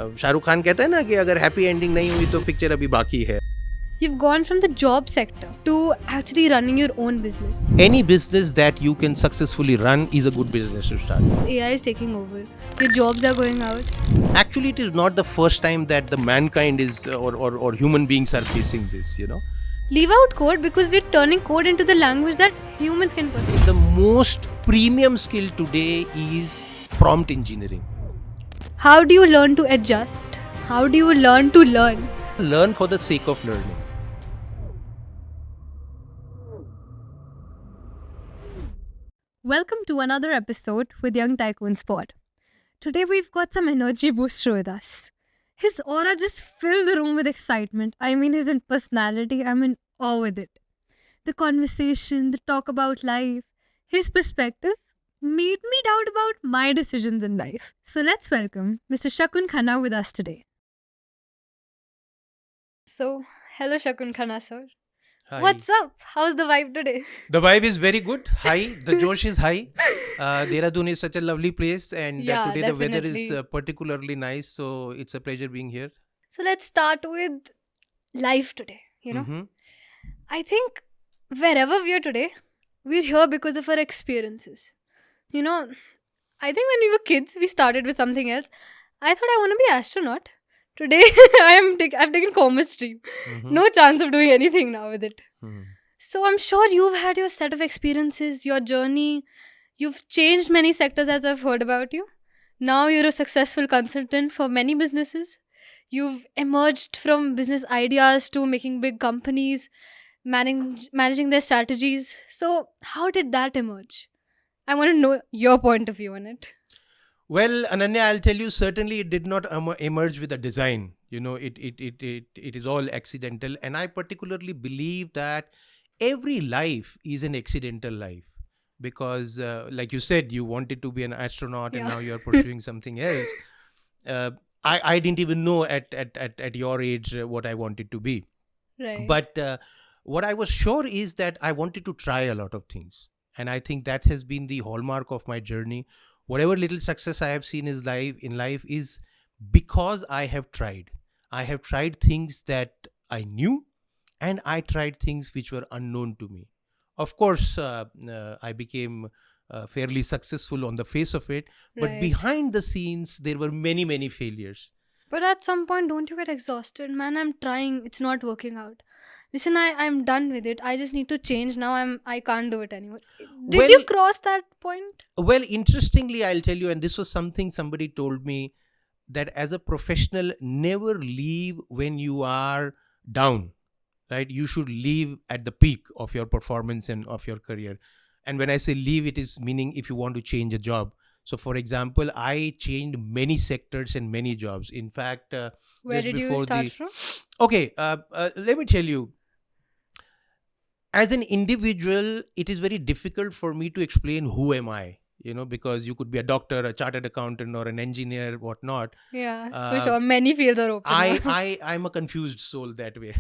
शाहरुख खान कहता है ना कि अगर हैप्पी एंडिंग नहीं हुई तो पिक्चर अभी बाकी है. You've gone from the job sector to actually running your own business. Any business that you can successfully run is a good business to start. AI is taking over. Your jobs are going out. Actually, it is not the first time that the mankind is or human beings are facing this, you know. Leave out code because we're turning code into the language that humans can perceive. The most premium skill today is prompt engineering. How do you learn to adjust? How do you learn to learn? Learn for the sake of learning. Welcome to another episode with Young Tycoon's Pod. Today we've got some energy booster with us. His aura just filled the room with excitement. I mean, his personality, I'm in awe with it. The conversation, the talk about life, his perspective made me doubt about my decisions in life. So let's welcome Mr. Shaakun Khanna with us today. So, hello Shaakun Khanna sir. Hi. What's up? How's the vibe today? The vibe is very good. High. The Josh is high. Dehradun is such a lovely place, and Yeah, today the weather is definitely. particularly nice. So it's a pleasure being here. So let's start with life today, Mhm. I think wherever we are today, we're here because of our experiences. I think when we were kids, we started with something else. I thought I want to be astronaut. Today, I've taken commerce stream. Mhm. No chance of doing anything now with it. Mhm. So I'm sure you've had your set of experiences, your journey. You've changed many sectors as I've heard about you. Now you're a successful consultant for many businesses. You've emerged from business ideas to making big companies, managing their strategies. So how did that emerge? I want to know your point of view on it. Well, Ananya, I'll tell you, certainly it did not emerge with a design. You know, it is all accidental. And I particularly believe that every life is an accidental life. Because, like you said, you wanted to be an astronaut and Yeah. now you're pursuing something else. Uh, I didn't even know at your age what I wanted to be. Right. But what I was sure is that I wanted to try a lot of things. And I think that has been the hallmark of my journey. Whatever little success I have seen in life is because I have tried. I have tried things that I knew, and I tried things which were unknown to me. Of course, I became fairly successful on the face of it, but Right. behind the scenes, there were many, many failures. But at some point, don't you get exhausted? Man, I'm trying. It's not working out. Listen, I'm done with it. I just need to change now. I can't do it anymore. Did you Well- cross that point? Well, interestingly, I'll tell you, and this was something somebody told me, that as a professional, never leave when you are down, right? You should leave at the peak of your performance and of your career. And when I say leave, it is meaning if you want to change a job. So, for example, I changed many sectors and many jobs. In fact, Where just did you before start the from? okay, let me tell you, as an individual, it is very difficult for me to explain who am I, you know, because you could be a doctor, a chartered accountant, or an engineer, whatnot. Yeah, for Uh, sure. Many fields are open. I'm a confused soul that way.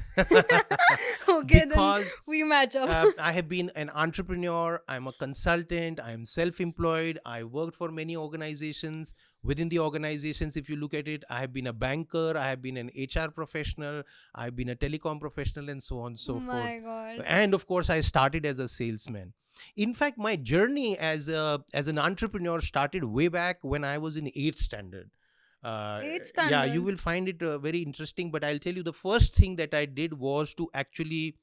Okay, Because then we match up. I have been an entrepreneur, I'm a consultant, I'm self-employed, I worked for many organizations. Within the organizations, if you look at it, I have been a banker, I have been an HR professional, I've been a telecom professional, and so on and so forth. My God. And of course, I started as a salesman. In fact, my journey as an entrepreneur started way back when I was in 8th standard. Eighth Yeah, standard. you will find it very interesting. But I'll tell you, the first thing that I did was to actually,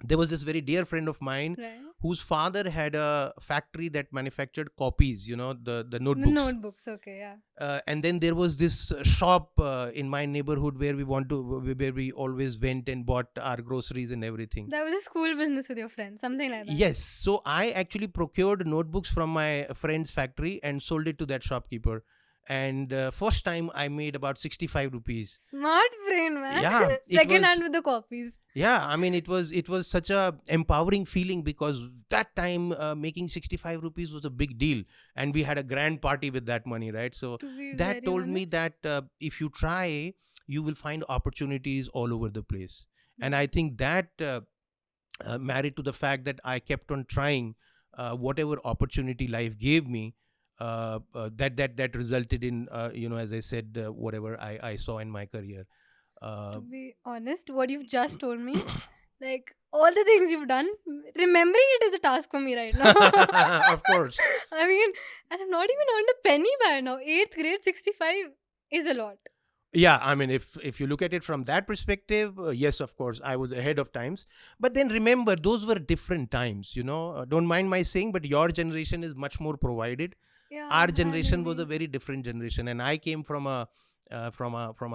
there was this very dear friend of mine Right. whose father had a factory that manufactured copies, you know, the The notebooks. notebooks, okay, yeah. And then there was this shop in my neighborhood where we always went and bought our groceries and everything. That was a school business with your friends, something like that. Yes, so I actually procured notebooks from my friend's factory and sold it to that shopkeeper. And first time I made about 65 rupees. Smart brain, man. Yeah, it Second was- hand with the copies. Yeah, I mean, it was such a empowering feeling because that time making 65 rupees was a big deal, and we had a grand party with that money, right? So To be that very told me honest. that if you try, you will find opportunities all over the place. And I think that married to the fact that I kept on trying whatever opportunity life gave me, that resulted in, as I said, whatever I saw in my career. To uh, be honest, what you've just told me, like all the things you've done, remembering it is a task for me right now. of course. I mean, and I've not even earned a penny by now. Eighth grade, 65 is a lot. Yeah, I mean, if you look at it from that perspective, yes, of course, I was ahead of times. But then remember, those were different times. Don't mind my saying, but your generation is much more provided. Our Yeah, I generation was a mean, very different generation, and I came from a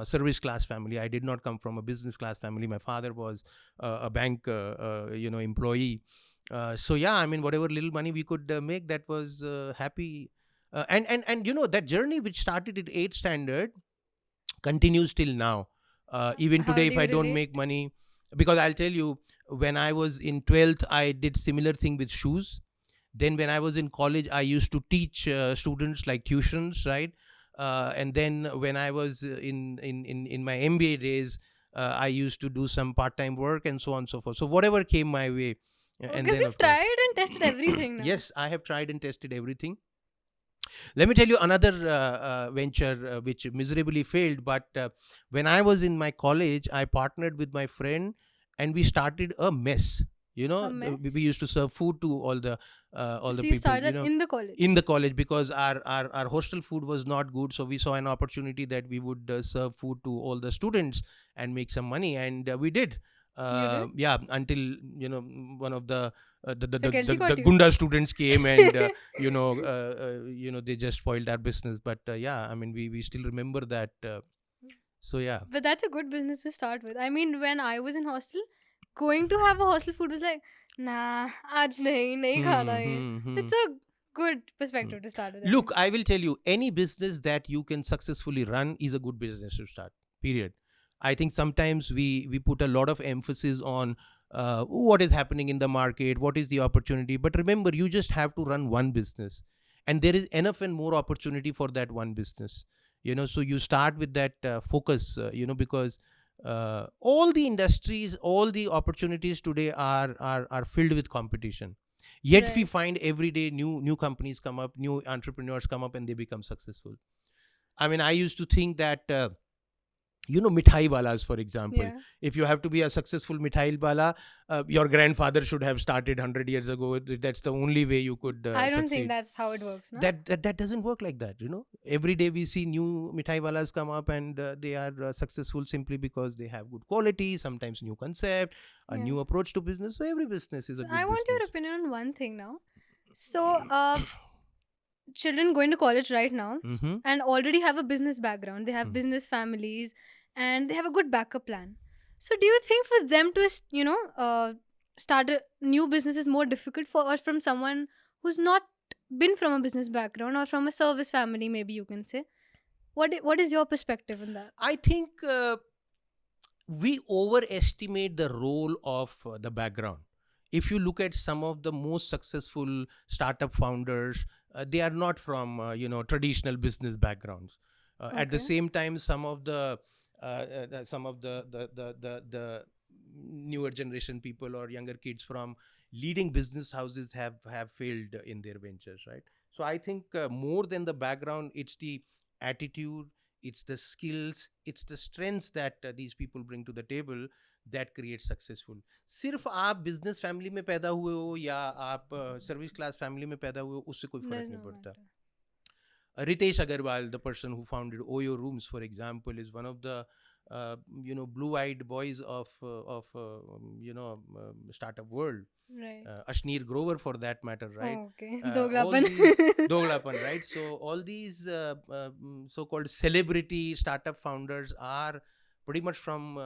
service class family. I did not come from a business class family. My father was a bank employee. So yeah, I mean, whatever little money we could make, that was happy. And that journey which started at 8th standard continues till now. Even how today, do if you I don't relate? make money, because I'll tell you, when I was in 12th, I did similar thing with shoes. Then when I was in college, I used to teach students like tuitions, right? And then when I was in my MBA days, I used to do some part-time work and so on and so forth. So whatever came my way. And Because then, you've of course, tried and tested everything now. yes, I have tried and tested everything. Let me tell you another venture which miserably failed. But when I was in my college, I partnered with my friend, and we started a mess. A We used to mess. serve food to all the So you people. started in the In college. the college, because our hostel food was not good, so we saw an opportunity that we would serve food to all the students and make some money, and we did. You did? Yeah, until one of Faculty the got you. gunda students came, and they just spoiled our business. But yeah, I mean, we still remember that. So yeah. But that's a good business to start with. I mean, when I was in hostel, going to have a hostel food was like, nah, aaj nahi khana Hmm, hai. hmm, hmm, That's a good hmm. perspective to start with, I Look, guess. I will tell you, any business that you can successfully run is a good business to start. Period. I think sometimes we put a lot of emphasis on what is happening in the market, what is the opportunity. But remember, you just have to run one business, and there is enough and more opportunity for that one business. So you start with that focus. Because all the industries, all the opportunities today are filled with competition. Yet we Right. find every day new companies come up, new entrepreneurs come up, and they become successful. I mean, I used to think that mithai walas, for example. Yeah. If you have to be a successful mithai wala, your grandfather should have started 100 years ago. That's the only way you could I don't think succeed. that's how it works, no? That doesn't work like that. Every day we see new mithai walas come up, and they are successful simply because they have good quality, sometimes new concept, a Yeah. new approach to business. So every business is a I good want your business. opinion on one thing now. So, children going to college right now Hmm. and already have a business background. They have Hmm. business families and they have a good backup plan. So, do you think for them to, start a new business is more difficult for or from someone who's not been from a business background or from a service family? Maybe you can say. What is your perspective on that? I think we overestimate the role of the background. If you look at some of the most successful startup founders, they are not from traditional business backgrounds. At the Okay. same time, some of the newer generation people or younger kids from leading business houses have failed in their ventures, right? So I think more than the background, it's the attitude, it's the skills, it's the strengths that these people bring to the table that create successful. सिर्फ आप business family में पैदा हुए हो या आप service class family में पैदा हुए हो, उससे कोई फर्क Does नहीं not पड़ता. matter. Ritesh Agarwal, the person who founded Oyo Rooms, for example, is one of the blue-eyed boys of startup world. Right. Ashneer Grover, for that matter, right? Oh, okay. All Doglapan. these Doglapan, right? So all these so-called celebrity startup founders are pretty much from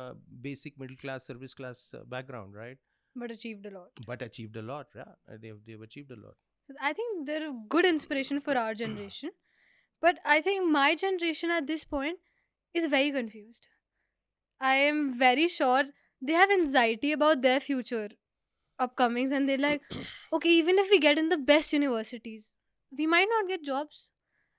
basic middle class, service class background, right? But achieved a lot. But achieved a lot. Yeah, they've achieved a lot. I think they're a good inspiration for our generation. But I think my generation at this point is very confused. I am very sure they have anxiety about their future upcomings and they're like, okay, even if we get in the best universities, we might not get jobs.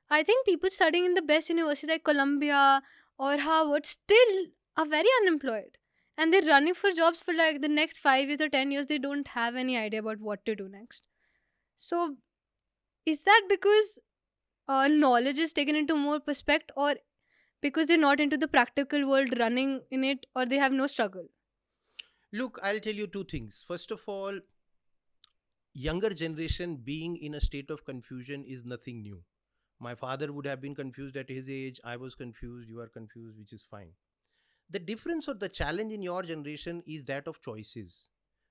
I think people studying in the best universities like Columbia or Harvard still are very unemployed. And they're running for jobs for like the next 5 years or 10 years. They don't have any idea about what to do next. So, is that because knowledge is taken into more perspective, or because they're not into the practical world running in it, or they have no struggle? Look, I'll tell you two things. First of all, younger generation being in a state of confusion is nothing new. My father would have been confused at his age. I was confused. You are confused, which is fine. The difference or the challenge in your generation is that of choices.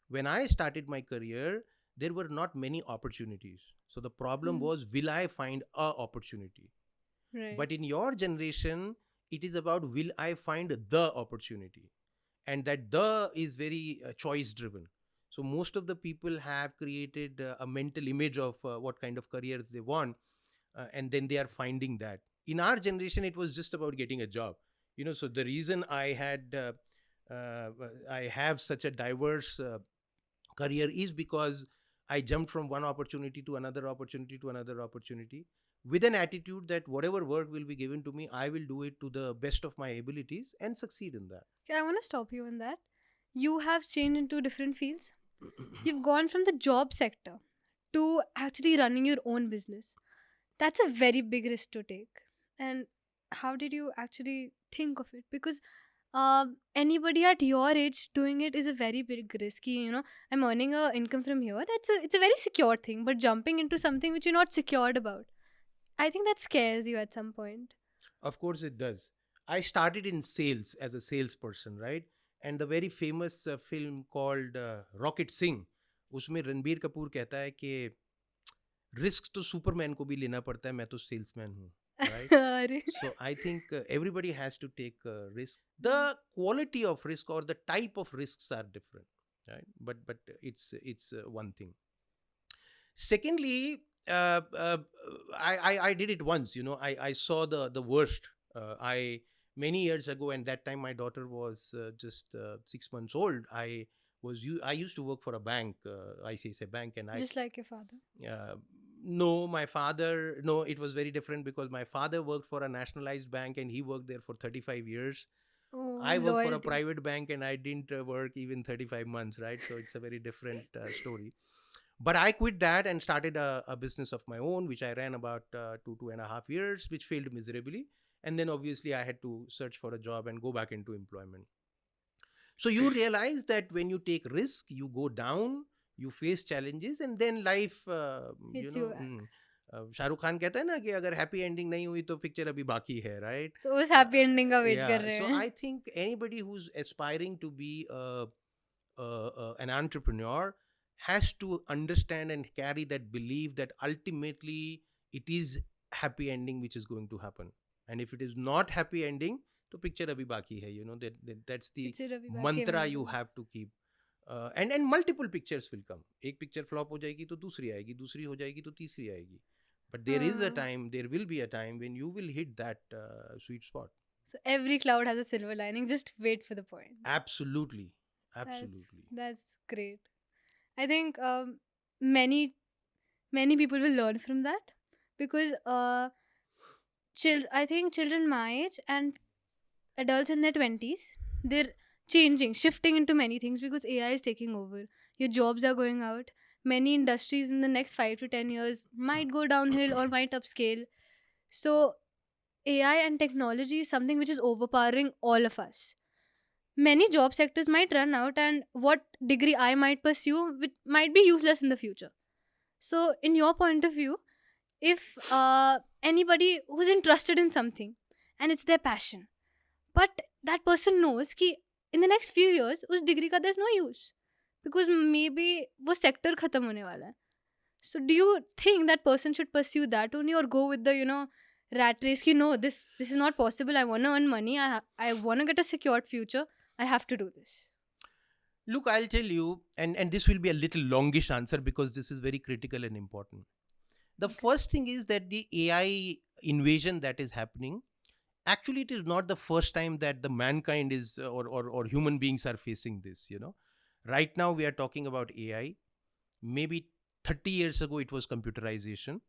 When I started my career, there were not many opportunities. So the problem Hmm. was, will I find a opportunity? Right. But in your generation, it is about, will I find the opportunity? And that the is very choice driven. So most of the people have created a mental image of what kind of careers they want, and then they are finding that. In our generation, it was just about getting a job. So the reason uh, I have such a diverse career is because I jumped from one opportunity to another opportunity to another opportunity, with an attitude that whatever work will be given to me, I will do it to the best of my abilities and succeed in that. Okay, I want to stop you on that. You have changed into different fields. You've gone from the job sector to actually running your own business. That's a very big risk to take. And how did you actually think of it? Because anybody at your age doing it is a very big risky. I'm earning a income from here. It's a very secure thing. But jumping into something which you're not secured about, I think that scares you at some point. Of course, it does. I started in sales as a salesperson, right? And the very famous film called Rocket Singh, उसमें रणबीर कपूर कहता है कि risk तो Superman को भी लेना पड़ता है, मैं तो सेल्समैन हूँ, right? अरे. So I think everybody has to take risk. The quality of risk or the type of risks are different, right? But it's one thing. Secondly, I did it once. I saw the worst. I Many years ago, and that time my daughter was just 6 months old. I used to work for a bank, ICICI Bank, and I Just like your father. uh, no, my father, no, it was very different because my father worked for a nationalized bank and he worked there for 35 years. Oh, I worked for a loyalty. private bank and I didn't work even 35 months, right? So it's a very different story. But I quit that and started a business of my own, which I ran about 2.5 years, which failed miserably. And then obviously I had to search for a job and go back into employment. So you realize that when you take risk, you go down, you face challenges, and then life, Hits you back. Shahrukh Khan कहता है ना कि अगर happy ending नहीं हुई तो picture अभी बाकी है, राइट? तो उस हैप्पी एंडिंग का वेट कर Yeah, रहे so हैं. I think anybody who's aspiring to be an entrepreneur has to understand and carry that belief that ultimately it is happy ending which is going to happen. And if it is not happy ending, तो picture abhi baki hai. That's the picture अभी बाकी है mantra you amazing. have to keep. And multiple pictures will come. एक picture flop हो जाएगी तो दूसरी आएगी, दूसरी हो जाएगी तो तीसरी आएगी. But हाँ. there will be a time when you will hit that sweet spot. So every cloud has a silver lining. Just wait for the point. Absolutely. That's Absolutely. that's great. I think many many people will learn from that, because I think children my age and adults in their 20s, they're changing, shifting into many things because AI is taking over. Your jobs are going out. Many industries in the next 5 to 10 years might go downhill or might upscale. So AI and technology is something which is overpowering all of us. Many job sectors might run out, and what degree I might pursue which might be useless in the future. So, in your point of view, if anybody who's interested in something and it's their passion, but that person knows कि in the next few years उस degree का there's no use because maybe वो sector खत्म होने वाला है. So do you think that person should pursue that only, or go with the rat race कि no, this is not possible, I want to earn money, I want to get a secured future, I have to do this? Look, I'll tell you, and this will be a little longish answer because this is very critical and important. The Okay. first thing is that the AI invasion that is happening, actually, it is not the first time that the mankind is or human beings are facing this. Right now, we are talking about AI. Maybe 30 years ago, it was computerization.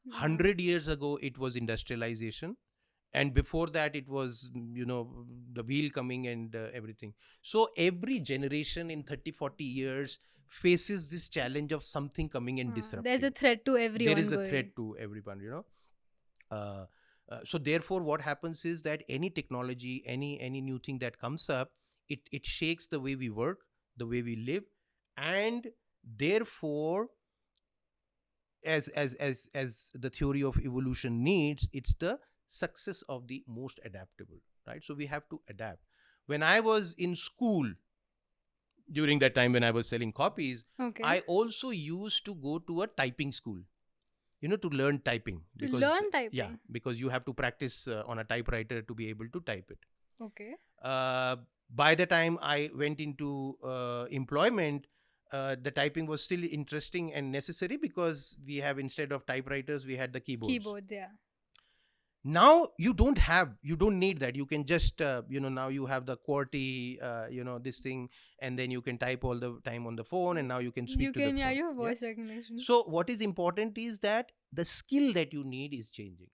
Yeah. 100 years ago, it was industrialization. And before that, it was the wheel coming and everything. So every generation in 30, 40 years faces this challenge of something coming and There's a disrupting. threat to There everyone is a going. threat to everyone. uh, so therefore what happens is that any technology, any new thing that comes up, it shakes the way we work, the way we live. And therefore, as the theory of evolution needs, it's the success of the most adaptable, right? So we have to adapt. When I was in school, during that time when I was selling copies, Okay. I also used to go to a typing school, to learn typing, To because learn yeah, typing. because you have to practice on a typewriter to be able to type it. Okay. uh, by the time I went into employment, the typing was still interesting and necessary, because we have, instead of typewriters, we had the keyboards. Keyboards, yeah. Now you don't need that. You can just now you have the QWERTY, this thing, and then you can type all the time on the phone, and now you can speak You to the can, yeah, phone. your Yeah. voice recognition. So what is important is that the skill that you need is changing.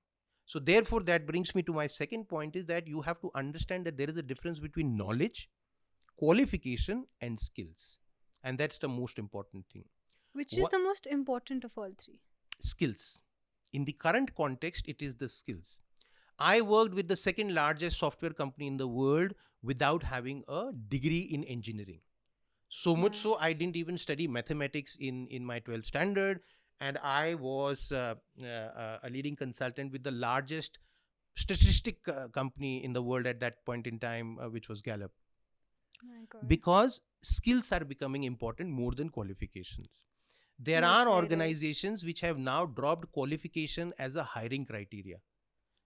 So therefore that brings me to my second point, is that you have to understand that there is a difference between knowledge, qualification, and skills. And that's the most important thing. Which is What the most important of all three? skills? In the current context, it is the skills. I worked with the second largest software company in the world without having a degree in engineering. So much Wow. so, I didn't even study mathematics in my 12th standard. And I was a leading consultant with the largest statistic company in the world at that point in time, which was Gallup. My God. Because skills are becoming important more than qualifications. There That's are very right. organizations which have now dropped qualification as a hiring criteria.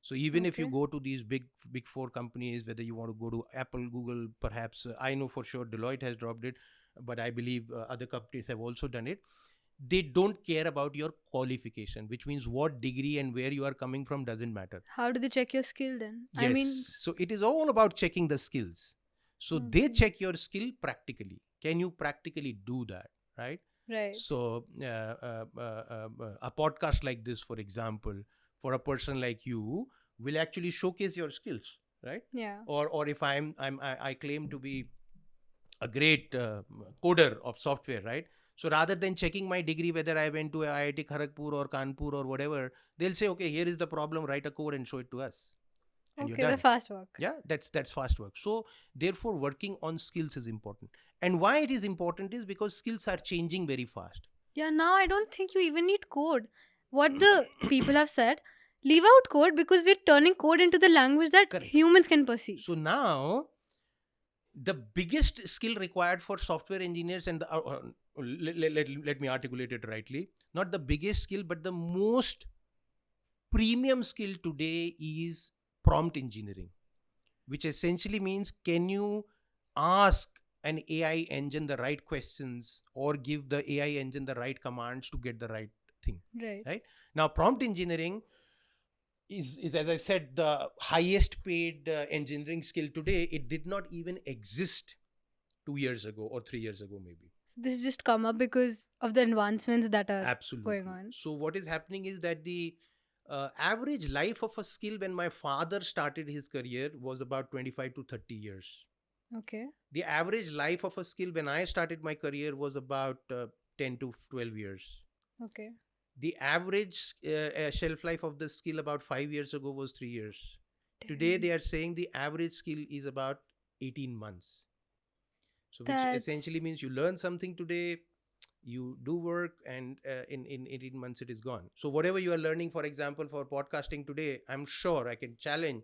So even if you Okay. go to these big four companies, whether you want to go to Apple, Google, perhaps I know for sure Deloitte has dropped it, but I believe other companies have also done it. They don't care about your qualification, which means what degree and where you are coming from doesn't matter. How do they check your skill then? I mean, Yes. So it is all about checking the skills. So they okay. check your skill practically. Can you practically do that? Right. Right. So a podcast like this, for example, for a person like you, will actually showcase your skills, right? Yeah. Or if I claim to be a great coder of software, right? So rather than checking my degree, whether I went to IIT Kharagpur or Kanpur or whatever, they'll say, okay, here is the problem, write a code and show it to us, and you're Okay, the done. fast work. Yeah, that's fast work. So therefore working on skills is important. And why it is important is because skills are changing very fast. Yeah, now I don't think you even need code. What the people have said, leave out code because we're turning code into the language that Correct. humans can perceive. So now the biggest skill required for software engineers, and let me articulate it rightly, not the biggest skill, but the most premium skill today is prompt engineering, which essentially means, can you ask an AI engine the right questions, or give the AI engine the right commands to get the right thing. Right. Right. Now prompt engineering is as I said, the highest paid engineering skill today. It did not even exist 2 years ago or 3 years ago, maybe. So this has just come up because of the advancements that are going Absolutely. on. So what is happening is that the average life of a skill when my father started his career was about 25 to 30 years. Okay. The average life of a skill when I started my career was about 10 to 12 years. Okay. The average shelf life of the skill about 5 years ago was 3 years. Today Damn. they are saying the average skill is about 18 months. So which That's essentially means you learn something today, you do work, and in 18 months it is gone. So whatever you are learning, for example, for podcasting today, I'm sure I can challenge,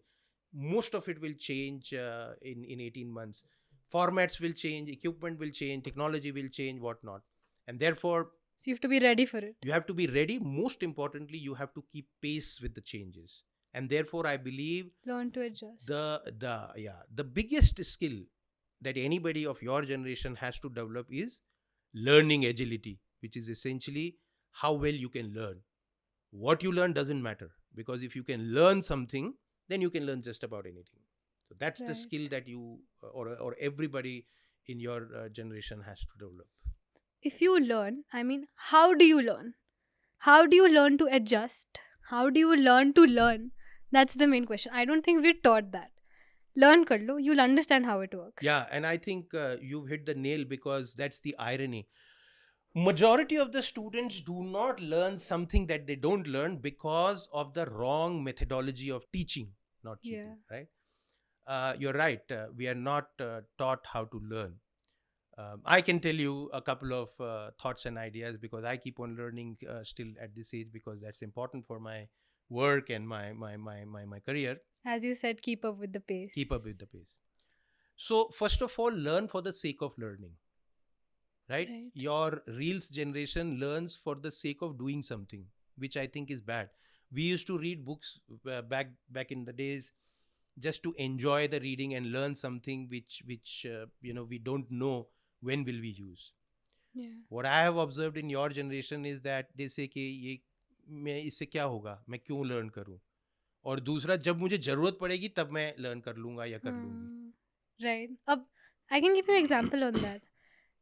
most of it will change in 18 months. Formats will change, equipment will change, technology will change, whatnot. And therefore so you have to be ready for it. you have to be ready. Most importantly, you have to keep pace with the changes. And therefore I believe Learn to adjust. the biggest skill that anybody of your generation has to develop is learning agility, which is essentially how well you can learn. What you learn doesn't matter, because if you can learn something, then you can learn just about anything. So that's the Right. skill that you or everybody in your generation has to develop. If you learn, I mean, how do you learn? How do you learn to adjust? How do you learn to learn? That's the main question. I don't think we're taught that. Learn kar lo, you'll understand how it works. Yeah, and I think you've hit the nail, because that's the irony. Majority of the students do not learn something that they don't learn because of the wrong methodology of teaching, not cheating, Yeah. right? You're right. We are not taught how to learn. I can tell you a couple of thoughts and ideas because I keep on learning still at this age because that's important for my work and my career. As you said, keep up with the Keep up pace. with the pace. So first of all, learn for the sake of learning, right? Right. Your reels generation learns for the sake of doing something, which I think is bad. We used to read books back in the days just to enjoy the reading and learn something which we don't know when will we use. Yeah. What I have observed in your generation is that they say कि ये मैं इससे क्या होगा, मैं क्यों learn करूं, और दूसरा जब मुझे जरूरत पड़ेगी तब मैं लर्न कर लूंगा या कर लूंगी. Right. I can give you an example on that.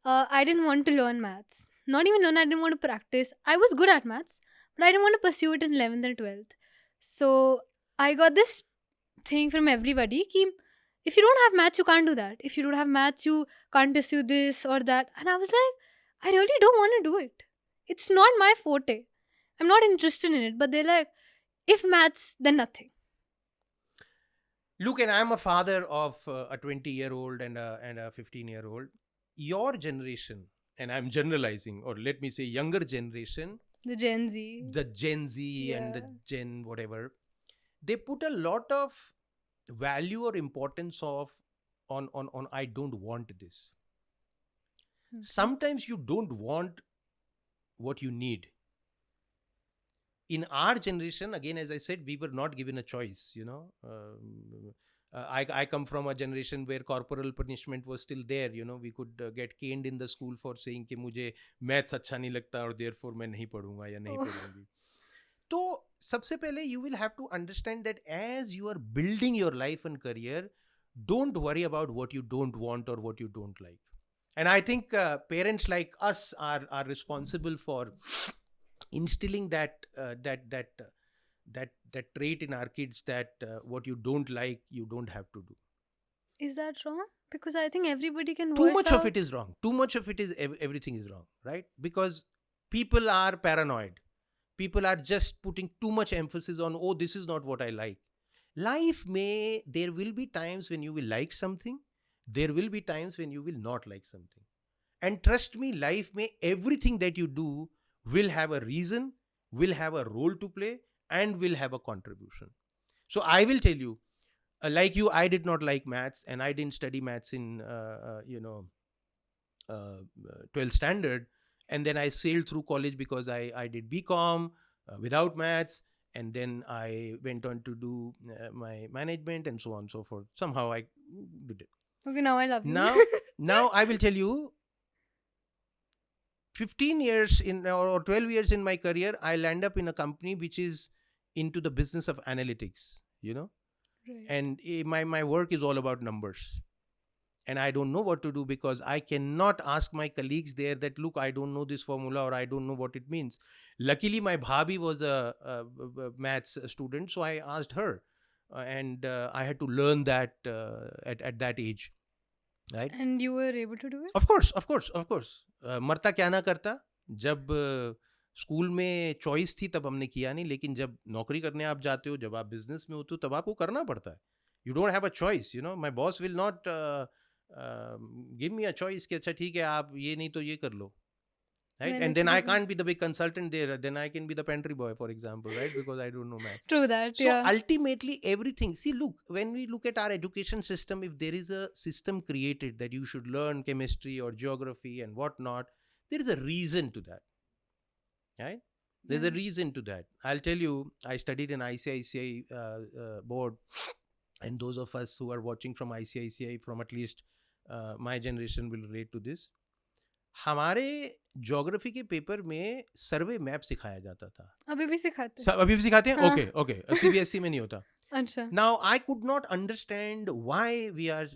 I didn't want to learn maths. Not even learn, I didn't want to practice. I was good at maths, but I didn't want to pursue it in 11th and 12th. So I got this thing from everybody ki if you don't have maths, you can't do that. If you don't have maths, you can't pursue this or that. And I was like, I really don't want to do it. It's not my forte. I'm not interested in it. But they're like, if maths, then nothing. Look, and I'm a father of a 20-year-old and a 15-year-old. Your generation, and I'm generalizing, or let me say younger generation, The Gen Z. the Gen Z and the Yeah. Gen whatever, they put a lot of value or importance of on I don't want this. Okay. Sometimes you don't want what you need. In our generation, again, as I said, we were not given a choice. I come from a generation where corporal punishment was still there. We could get caned in the school for saying कि मुझे maths अच्छा नहीं लगता और therefore मैं नहीं पढ़ूंगा या नहीं Oh. पढ़ूंगी. तो सबसे पहले you will have to understand that as you are building your life and career, don't worry about what you don't want or what you don't like. And I think parents like us are responsible for instilling that trait in our kids, that what you don't like you don't have to do. Is that wrong? Because I think everybody can Too voice much out. of it is wrong. Too much of it is everything is wrong, right? Because people are paranoid. People are just putting too much emphasis on, oh, this is not what I like. Life may, there will be times when you will like something, there will be times when you will not like something. And trust me, life may, everything that you do will have a reason, will have a role to play, and will have a contribution. So I will tell you, like you, I did not like maths, and I didn't study maths in 12th standard. And then I sailed through college because I did BCom without maths. And then I went on to do my management and so on and so forth. Somehow I did it. Okay, now I love you. Now I will tell you, 15 years in or 12 years in my career, I'll end up in a company which is into the business of analytics, Right. and my work is all about numbers. And I don't know what to do because I cannot ask my colleagues there that, look, I don't know this formula or I don't know what it means. Luckily, my bhabi was a maths student, so I asked her, and I had to learn that at that age, right? And you were able to do it? Of course, of course, of course. मरता क्या ना करता. जब school में choice थी तब हमने किया नहीं, लेकिन जब नौकरी करने आप जाते हो, जब आप बिजनेस में होते हो, तब आपको करना पड़ता है. You don't have a choice. My boss will not give me a choice कि अच्छा ठीक है, आप ये नहीं तो ये कर लो, right? Then And it's then I different. can't be the big consultant there. Then I can be the pantry boy, for example, right? Because I don't know math. True that, So yeah. ultimately, everything. See, look, when we look at our education system, if there is a system created that you should learn chemistry or geography and whatnot, there is a reason to that, right? There's a Yeah. reason to that. I'll tell you, I studied in ICICI board, and those of us who are watching from ICICI, from at least my generation, will relate to this. हमारे geography के paper में सर्वे map सिखाया जाता था. अभी भी सिखाते हैं. अभी भी सिखाते हैं. हाँ. Okay okay. सीबीएसई में नहीं होता. अच्छा. Now I could not understand why we are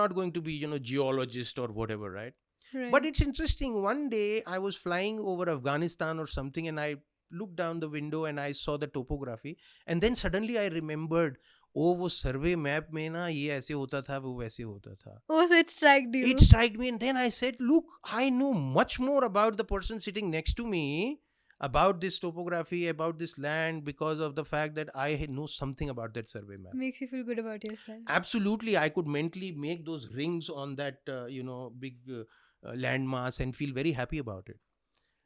not going to be geologist or whatever, right? Right. But it's interesting. One day I was flying over Afghanistan or something, and I looked down the window and I saw the topography, and then suddenly I remembered, ओ वो सर्वे map में ना ये ऐसे होता था, वो वैसे होता था. Oh, so it struck It you. struck me, and then I said, look, I know much more about the person sitting next to me, about this topography, about this land, because of the fact that I know something about that survey map. Makes you feel good about yourself. Absolutely, I could mentally make those rings on that big landmass and feel very happy about it.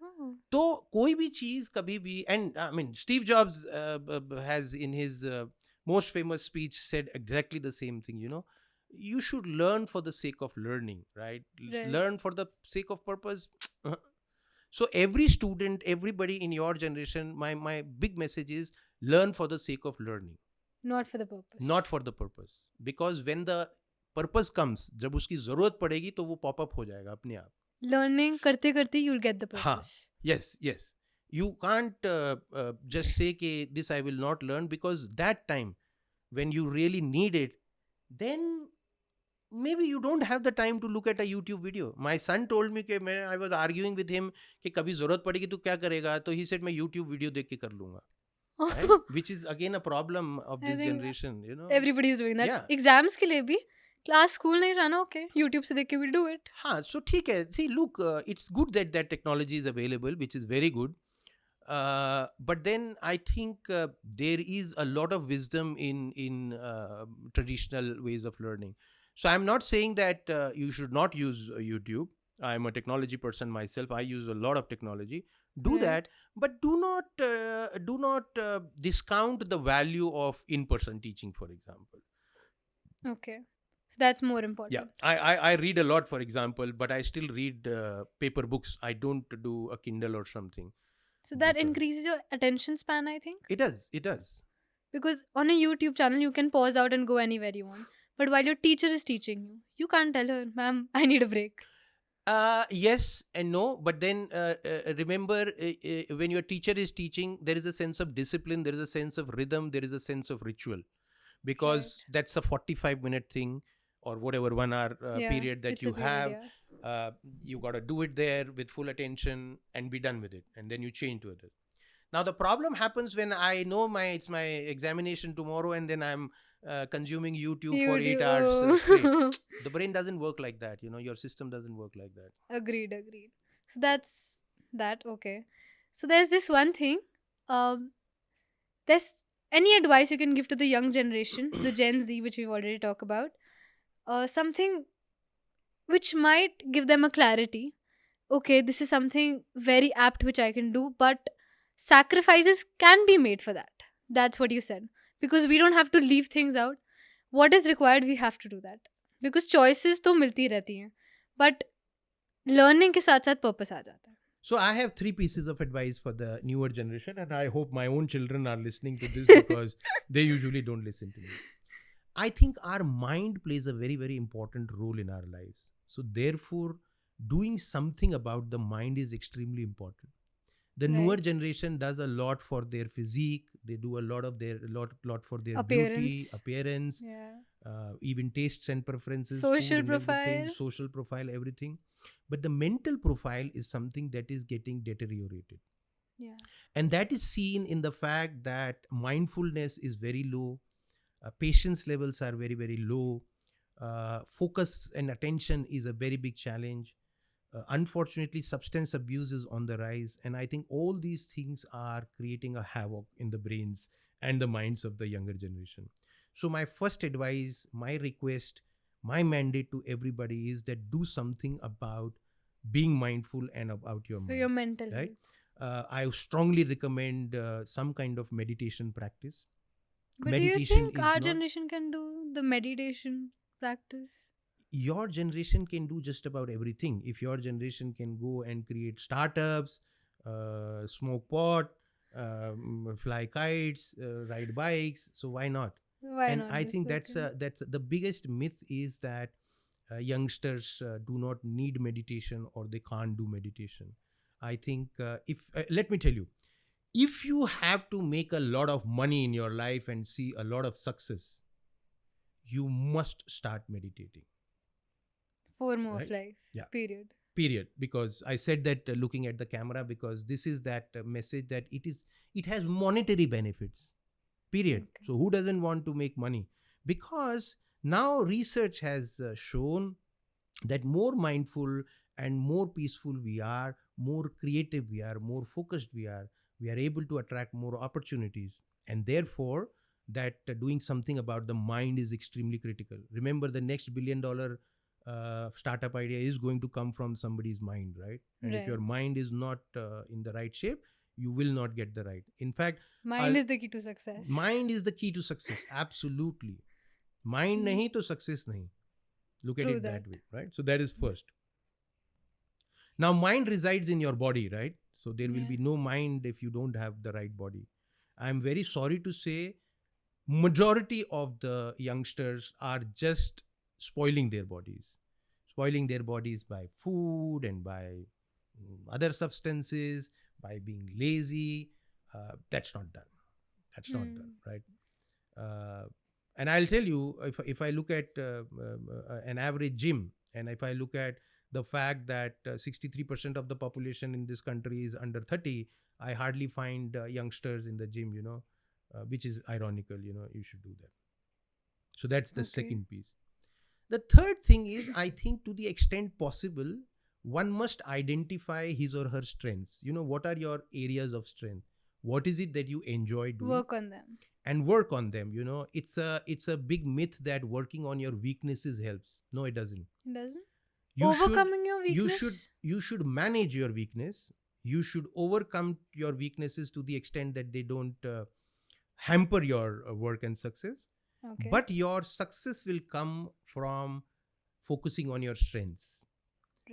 Oh, तो कोई भी चीज कभी भी, and I mean Steve jobs has in his most famous speech said exactly the same thing, you should learn for the sake of learning, right? right. Learn for the sake of purpose. So every student, everybody in your generation, my big message is learn for the sake of learning, Not for the purpose. not for the purpose, because when the purpose comes, जब उसकी जरूरत पड़ेगी तो वो pop up हो जाएगा अपने आप. Learning करते करते you'll get the हाँ, purpose. yes. You can't just say कि this I will not learn, because that time when you really need it, then maybe you don't have the time to look at a YouTube video. My son told me कि I was arguing with him कि कभी जरूरत पड़ेगी तो क्या करेगा, तो he said मैं YouTube video देख के कर लूँगा, right? Which is again a problem of I this think generation, everybody's doing that. Yeah. Exams के लिए भी क्लास स्कूल नहीं जाना, okay, YouTube से देख के we'll do it. हाँ, so ठीक है. See, look, it's good that that technology is available, which is very good. But then I think there is a lot of wisdom in traditional ways of learning. So I'm not saying that you should not use YouTube. I'm a technology person myself. I use a lot of technology. Do Right. that, but do not discount the value of in-person teaching, for example. Okay. So that's more important. Yeah, I read a lot, for example, but I still read paper books. I don't do a Kindle or something. So that Because- increases your attention span, I think. It does. Because on a YouTube channel, you can pause out and go anywhere you want. But while your teacher is teaching you, you can't tell her, ma'am, I need a break. Yes and no, but then remember, when your teacher is teaching, there is a sense of discipline, there is a sense of rhythm, there is a sense of ritual, because that's a 45-minute thing or whatever 1 hour Yeah, period that it's a you period, have. yeah. You got to do it there with full attention and be done with it, and then you change to it. Now the problem happens when I know it's my examination tomorrow, and then I'm consuming YouTube for 8 hours straight. The brain doesn't work like that. Your system doesn't work like that. Agreed. So that's that. Okay. So there's this one thing. There's any advice you can give to the young generation, the Gen Z, which we've already talked about. Something which might give them a clarity. Okay, this is something very apt which I can do, but sacrifices can be made for that. That's what you said. Because we don't have to leave things out. What is required, we have to do that. Because choices तो मिलती रहती हैं. But learning के साथ साथ purpose आ जाता है. So I have 3 pieces of advice for the newer generation, and I hope my own children are listening to this because they usually don't listen to me. I think our mind plays a very, very important role in our lives. So therefore, doing something about the mind is extremely important. The newer generation does a lot for their physique. They do a lot for their beauty, appearance, even tastes and preferences, social food and profile, everything, social profile, everything. But the mental profile is something that is getting deteriorated. Yeah. And that is seen in the fact that mindfulness is very low. Patience levels are very, very low. Focus and attention is a very big challenge. Unfortunately, substance abuse is on the rise. And I think all these things are creating a havoc in the brains and the minds of the younger generation. So my first advice, my request, my mandate to everybody is that do something about being mindful and about your mind. For your mental right? health. I strongly recommend some kind of meditation practice. But meditation do you think is our not- generation can do the meditation practice? Your generation can do just about everything. If your generation can go and create startups, smoke pot, fly kites, ride bikes, so why not? Why not? I think It's that's the biggest myth is that youngsters do not need meditation or they can't do meditation. I think if let me tell you, if you have to make a lot of money in your life and see a lot of success, you must start meditating. form of Right? life. Yeah. Period. Because I said that looking at the camera, because this is that message that it has monetary benefits. period. Okay. So who doesn't want to make money? Because now research has shown that more mindful and more peaceful we are, more creative we are, more focused we are able to attract more opportunities. And therefore, that doing something about the mind is extremely critical. Remember, the next $1 billion startup idea is going to come from somebody's mind, right? And if Right. your mind is not in the right shape, you will not get the right. In fact, Mind I'll, is the key to success. mind is the key to success. Absolutely. Mind Mm, nahi to success nahi. Look at true it that. that way, right? So that is first. Now, mind resides in your body, right? So there will Yeah. be no mind if you don't have the right body. I'm very sorry to say, majority of the youngsters are just spoiling their bodies by food and by other substances, by being lazy. That's not done. That's not done, Hmm. right? Uh, and I'll tell you, if I look at an average gym, and if I look at the fact that 63% of the population in this country is under 30, I hardly find youngsters in the gym, which is ironical. You should do that. So that's the Okay. second piece. The third thing is, I think, to the extent possible, one must identify his or her strengths. What are your areas of strength? What is it that you enjoy doing? Work on them. And work on them. It's a big myth that working on your weaknesses helps. No, it doesn't. Doesn't? you should Overcoming your you should weakness? you should manage your weakness. You should overcome your weaknesses to the extent that they don't hamper your work and success. Okay. But your success will come from focusing on your strengths.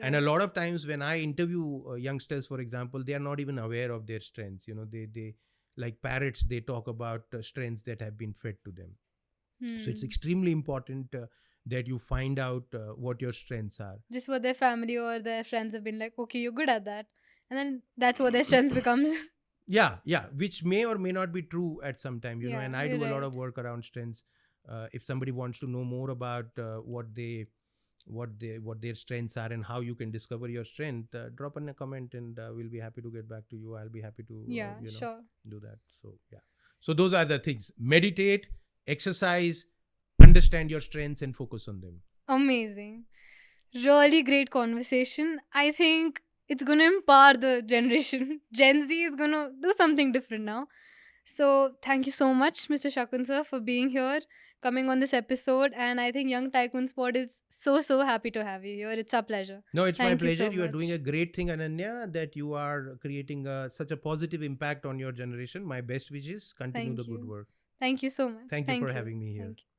And a Right. lot of times when I interview youngsters, for example, they are not even aware of their strengths. They like parrots, they talk about strengths that have been fed to them. So it's Hmm. extremely important that you find out what your strengths are. Just what their family or their friends have been like, okay, you're good at that. And then that's what their strength becomes. Yeah, which may or may not be true at some time. Yeah, And I you're do a lot right. of work around strengths. If somebody wants to know more about what their strengths are and how you can discover your strength, drop in a comment, and we'll be happy to get back to you. I'll be happy to Yeah, sure. do that. So yeah, so those are the things: meditate, exercise, understand your strengths, and focus on them. Amazing. Really great conversation. I think it's going to empower the generation. Gen Z is going to do something different now. So, thank you so much, Mr. Shakun sir, for being here, coming on this episode. And I think Young Tycoon Sport is so happy to have you here. It's our pleasure. No, it's my Thank you pleasure. so You are doing a much. great thing, Ananya, that you are creating such a positive impact on your generation. My best wishes. Continue the Thank good you. work. Thank you so much. Thank you for Thank you. having me here. Thank you.